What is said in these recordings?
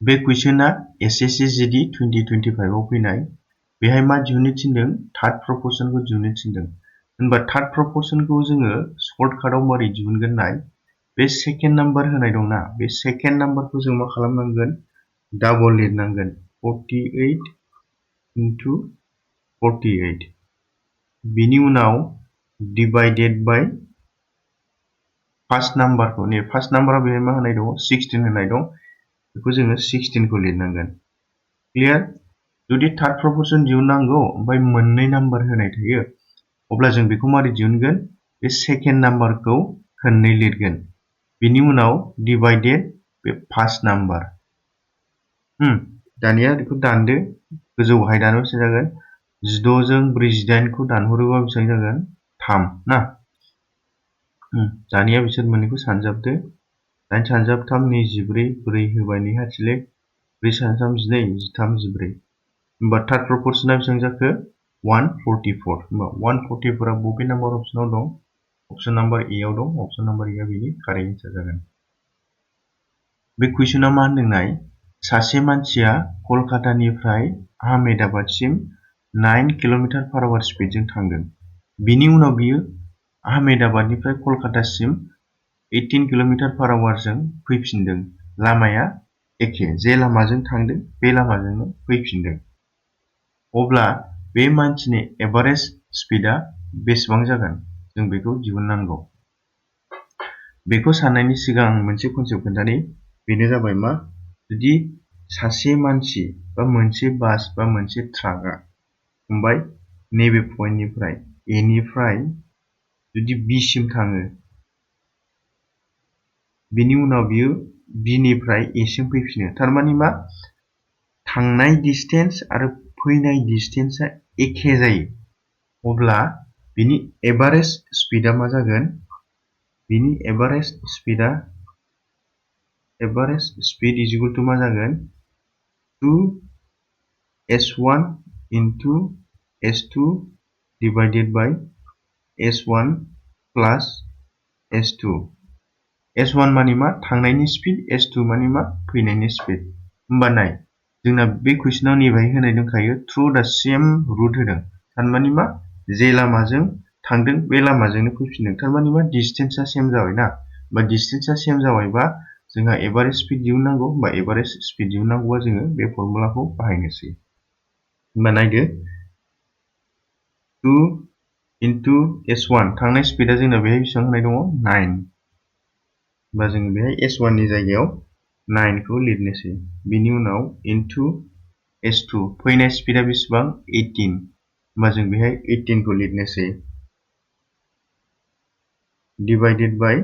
बे कुइसना SSC GD 2025 आव फैनाय बेहाय मा दिहुननो थिनदों थार्ड प्रपोर्शनखौ दिहुननो थिनदों होनबा थार्ड प्रपोर्शनखौ जोङो सर्टकाटआव मारै दिहुनगोन नाय बे सेकेन्ड नाम्बार होनाय दंना बे सेकेन्ड नाम्बारखौ जों मा खालामनांगोन डाबल लिरनांगोन 48 into 48 बिनि उनाव डिवाइडेड बाय फार्स्ट नाम्बारखौ नै फार्स्ट नाम्बारा बेहाय मा होनाय दं 16 होनाय दं बेखौ जोङो 16 खौ लिरनांगोन क्लियर जुदि थार्ड प्रपोर्शन दिहुननांगौ ओमफ्राय मोननै नाम्बार होनाय थायो अब्ला जों बेखौ मारै दिहुनगोन बे सेकेन्ड नाम्बारखौ खननै लिरगोन बिनि उनाव डिवाइडेड बे फार्स्ट नाम्बार दानिया बेखौ दानदो गोजौहाय दानोबा बेसेबां जागोन 16 जों 48 खौ दानहरोबा बेसेबां जागोन 3 ना दानिया बिसोर मोननैखौ सानजाबदो 8 सानजाब 3 24 4 होबाय 2 हाथिले 4 सानजाब 12 13 14 होमबा थार्ड प्रपोर्शना बेसेबां जाखो 144 होमबा 144 आ बबे नाम्बार अपशनाव दं अपशन नाम्बार ए आव दं अपशन नाम्बार ए आ बेनि कारेक्ट एन्सार जागोन बे कुइसना मा होनदों नाय सासे मानसिया कलकातानिफ्राय आहमेदाबादसिम 9 km/h स्पिडजों थांदों बिनि उनाव बियो आहमेदाबादनिफ्राय कलकातासिम 18 km/h जों फैफिनदों लामाया एखे जे लामाजों थांदों बे लामाजोंनो फैफिनदों अब्ला बे मानसिनि एभारेज स्पिडआ बेसेबां जागोन जों बेखौ दिहुननांगौ बेखौ साननायनि सिगां मोनसे कनसेप्ट खोन्थानि बेनो जाबाय मा जुदि सासे मानसि बा मोनसे बास बा मोनसे ट्राकआ हमबाय नैबे पइन्टनिफ्राय ए निफ्राय जुदि बी सिम थाङो बिनि उनाव बियो बी निफ्राय ए सिम फैफिनो थारमाने मा थांनाय डिस्टेन्स आरो फैनाय डिस्टेन्सआ एखे जायो अब्ला बिनि एभारेज स्पिडआ मा जागोन बिनि एभारेज स्पिड इज इक्वल टु मा जागोन 2s1 into s2 divided by s1 plus s2 s1 मानि मा थांनायनि स्पिड s2 मानि मा फैनायनि स्पिड होमबा नाय जोंना बे कुइसनाव नैबेहाय होनाय दंखायो थ्रु द सेम रुट होदों थारमाने मा जे लामाजों थांदों बे लामाजोंनो फैफिनदों थारमाने मा डिस्टेन्सआ सेम जाबाय ना बा डिस्टेन्सआ सेम जाबायबा जोंहा एभारेज स्पिड दिहुननांगौ बा एभारेज स्पिड दिहुननांगौबा जोङो बे फर्मुलाखौ बाहायनोसै होमबा नायदो 2 into s1 थांनाय स्पिडआ जोंना बेहाय बेसेबां होनाय दङ 9 होमबा जों बेहाय s1 नि जायगायाव 9 खौ लिरनोसै बिनि उनाव into s2 फैनाय स्पिडआ बेसेबां 18 होमबा जों बेहाय 18 खौ लिरनोसै डिवाइडेड बाय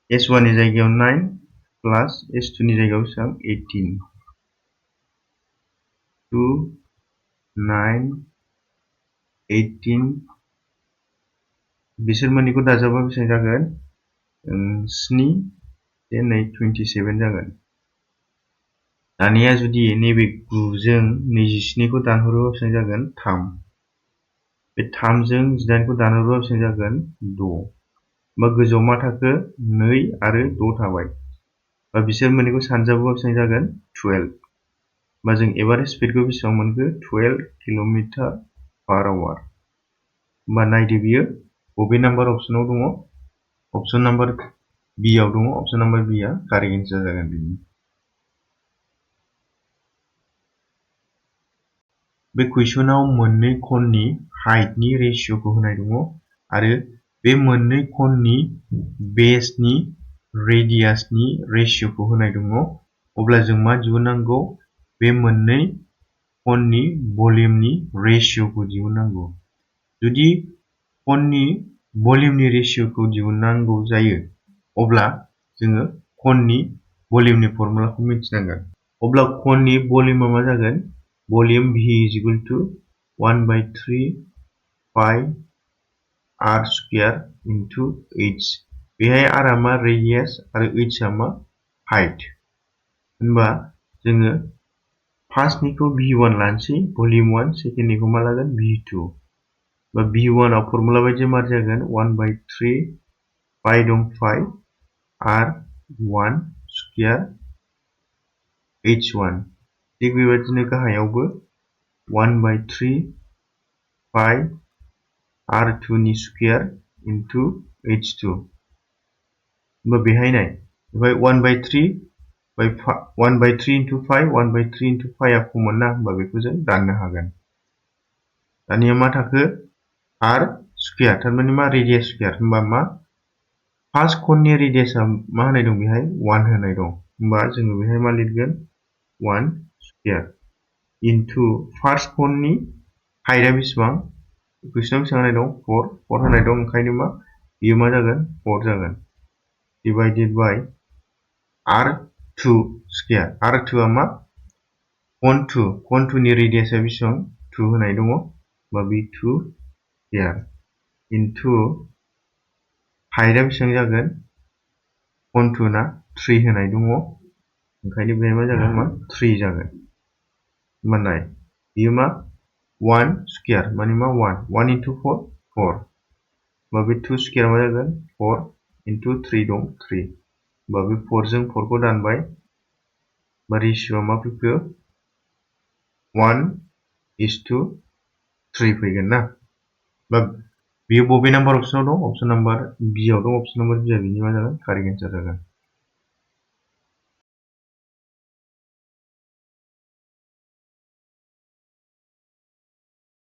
s1 नि जायगायाव 9 प्लस s2 नि जायगायाव बेसेबां 18 2 9 18 बिसोर मोननैखौ दाजाबा बेसेबां जागोन 7 नै 27 जागोन दानिया जुदि नैबे 9 जों 27 खौ दानहरोबा बेसेबां जागोन 3 बे 3 जों 18 खौ दानहरोबा बेसेबां जागोन 6 बा गोजौआव मा थाखो 2 आरो 6 थाबाय बा बिसोर मोननैखौ सानजाबोबा बेसेबां जागोन 12 बा जों एभारेज स्पिडखौ बेसेबां मोनखो 12 km/h होमबा नायदो बियो बबे नाम्बार अपशनाव दङ अपशन नाम्बार बी आव दङ अपशन नाम्बार बी आ कारेक्ट एन्सार जागोन बिनि बे कुइसनाव मोननै कोननि हाइटनि रेशियोखौ होनाय दङ आरो बे मोननै कोननि बेसनि रेडियासनि रेशियोखौ होनाय दङ अब्ला जों मा दिहुननांगौ बे मोननै कोननि भलिउमनि रेशियोखौ दिहुननांगौ जुदि कोननि भलिउमनि रेशियोखौ दिहुननांगौ जायो अब्ला जोङो कोननि भलिउमनि फर्मुलाखौ मिथिनांगोन अब्ला कोननि भलिउमा मा जागोन Volume V is equal to 1/3 pi r square into h बेहाय r आ मा रेडियास आरो h आ मा हाइट होनबा जोङो फार्स्टनिखौ V1 लानोसै भलिउम 1 सेकेन्डनिखौ मा लागोन V2 बा V1 आव फर्मुला बायदि मा जागोन 1/3 pi दं 5 r1 square h1 थिग बेबायदिनो गाहायावबो 1/3 पाइ r2 नि स्कुवेर इनटु h2 होमबा बेहाय नाय ओमफ्राय 1/3 इनटु पाइ 1/3 इनटु पाइआ कमन ना होमबा बेखौ जों दाननो हागोन। दानिया मा थाखो r स्कुवेर थारमाने मा रेडियास स्कुवेर होमबा मा फार्स्ट कननि रेडियासआ मा होनाय दं बेहाय 1 होनाय दं होमबा जोङो बेहाय मा लिरगोन 1 स्कुवेर इनटु फार्स्ट कननि हाइटआ बेसेबां कुइसनाव बेसेबां होनाय दं 4 होनाय दं ओंखायनो मा बेयो मा जागोन 4 जागोन divided by r2 square r2 आ मा कन 2 नि रेडियासआ बेसेबां 2 होनाय दङ होमबा बे 2 स्कुवेर इनटु हाइटआ बेसेबां जागोन कन 2 ना 3 होनाय दङ ओंखायनो बेहाय मा जागोन मा 3 जागोन होमबा नाय बेयो मा 1 स्कुवेर माने मा 1 इनटु 4 4 होमबा बे 2 स्कुवेर मा जागोन 4 इनटु 3 दं 3 होमबा बे 4 जों 4 खौ दानबाय होमबा रेशियोआ मा फैखो 1:3 फैगोन ना बा बेयो बबे नाम्बार अपसनाव दं अपसन नाम्बार बि आव दं अपसन नाम्बार बि आ बिनि मा जागोन कारेक्ट एन्सार जागोन।